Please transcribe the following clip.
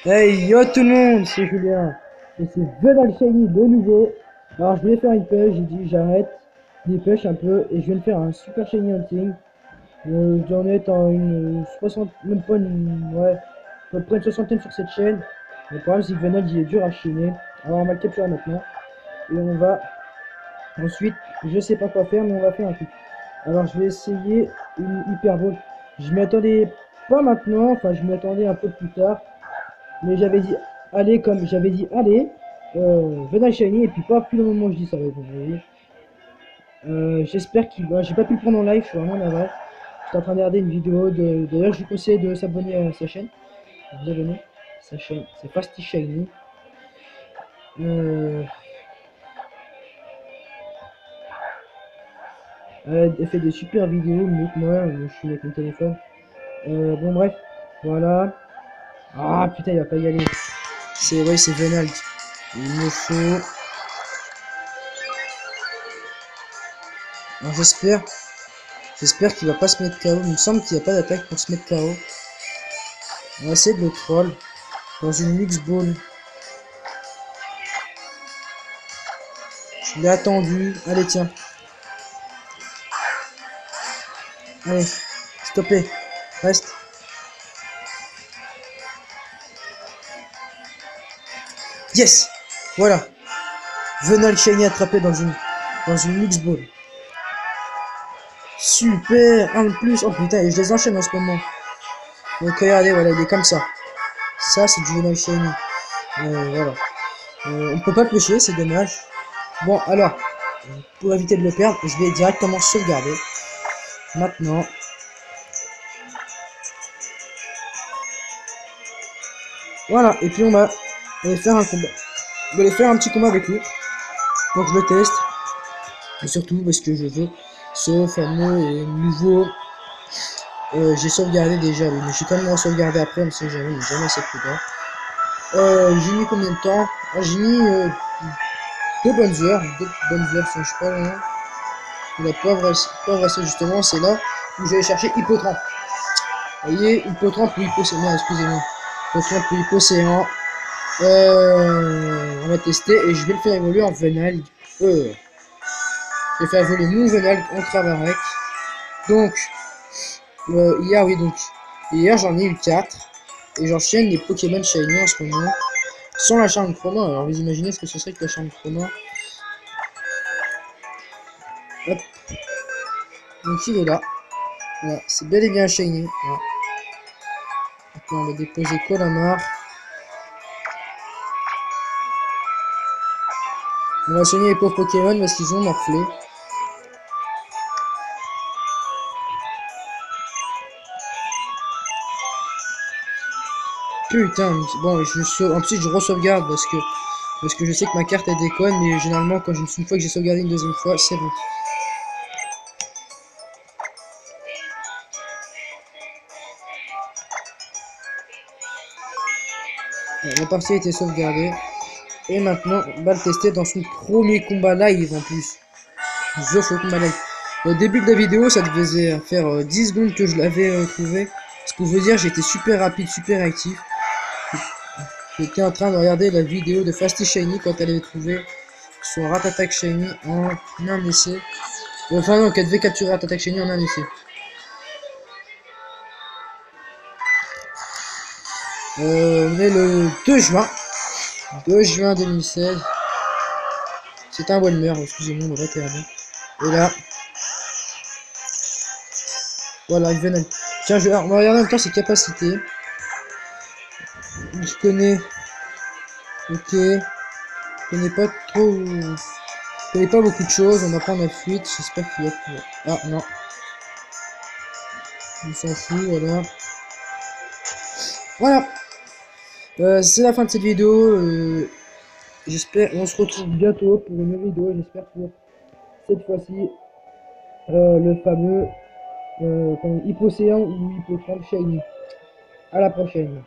Hey yo tout le monde, c'est Julien et c'est Venal Shiny de nouveau. Alors je voulais faire une pêche, j'ai dit j'arrête des pêches un peu et je viens de faire un super Shiny Hunting. J'en ai dans une 60, même pas une, ouais, à peu près une soixantaine sur cette chaîne. Le problème c'est que Venal il est dur à chiner. Alors on va le capturer maintenant et on va ensuite, je sais pas quoi faire mais on va faire un truc. Alors je vais essayer une hyper ball. Je m'y attendais pas maintenant, enfin je m'y attendais un peu plus tard. Mais j'avais dit allez, comme j'avais dit allez, Venal Shiny, et puis pas plus le moment où je dis ça, vous voyez. J'espère qu'il va. J'ai pas pu le prendre en live, je suis vraiment navré. J'étais en train de regarder une vidéo de. D'ailleurs, je vous conseille de s'abonner à sa chaîne. Vous abonner. Sa chaîne, c'est Fasty Shiny. Euh, elle fait des super vidéos, mieux que moi, je suis avec mon téléphone. Bon, bref, voilà. Ah putain, il va pas y aller. C'est ouais, c'est Venal. Il me faut. Alors, j'espère qu'il va pas se mettre KO. Il me semble qu'il n'y a pas d'attaque pour se mettre KO. On va essayer de le troll dans une mix ball. Je l'ai attendu. Allez, tiens. Allez, s'il te plaît. Reste. Yes. Voilà. Venal Shiny attrapé dans une mix ball. Super. Un de plus. Oh putain, et je les enchaîne en ce moment. Donc regardez, voilà, il est comme ça. Ça, c'est du Venal Shiny. Voilà. On peut pas le pêcher, c'est dommage. Bon, alors, pour éviter de le perdre, je vais directement sauvegarder. Maintenant. Voilà, et puis on va aller faire un combat. On va aller faire un petit combat avec lui. Donc je le teste. Et surtout parce que je veux ce fameux et nouveau. J'ai sauvegardé déjà, oui, mais je suis quand même sauvegardé après, on sait jamais, mais jamais assez prudent. J'ai mis combien de temps? J'ai mis 2 bonnes heures, je sais pas là. La pauvre assez justement, c'est là où j'allais chercher Hippotrampe. Vous voyez, Hippotrampe ou Hippocéan, excusez-moi. Hippotrampe ou Hippocéan. On va tester et je vais le faire évoluer en Venal. Je vais faire évoluer mon Venal en Cravarec. Donc, hier, oui, donc, hier j'en ai eu 4. Et j'enchaîne les Pokémon Shiny en ce moment. Sans la charme chroma. Alors, vous imaginez ce que ce serait que la charme chroma. Hop. Donc, il est là. Voilà, c'est bel et bien Shiny. Voilà. Donc, là, on va déposer Collamar. On va soigner les pauvres Pokémon parce qu'ils ont morflé. Putain, bon, ensuite je re-sauvegarde parce que je sais que ma carte elle déconne, mais généralement quand une fois que j'ai sauvegardé une deuxième fois, c'est bon. La partie a été sauvegardée. Et maintenant, on va le tester dans son premier combat live en plus. Je fais le combat live. Au début de la vidéo, ça devait faire 10 secondes que je l'avais trouvé. Ce que je veux dire, j'étais super rapide, super actif. J'étais en train de regarder la vidéo de Fasty Shiny quand elle avait trouvé son Rat-Attack Shiny en un essai. Enfin non, qu'elle devait capturer Rat-Attack Shiny en un essai. On est le 2 juin. 2 juin 2016. C'est un Walmer, excusez-moi, on va regarder. Et là. Voilà, il venait. Tiens, on va regarder en même temps ses capacités. Je connais. Ok. Je connais pas trop. Je connais pas beaucoup de choses. On va prendre la fuite. J'espère qu'il va pouvoir. Ah non. On s'en fout, voilà. Voilà. C'est la fin de cette vidéo. J'espère. On se retrouve bientôt pour une nouvelle vidéo. J'espère pour cette fois-ci le fameux Hippocéan ou Hippotrampe Shiny. À la prochaine.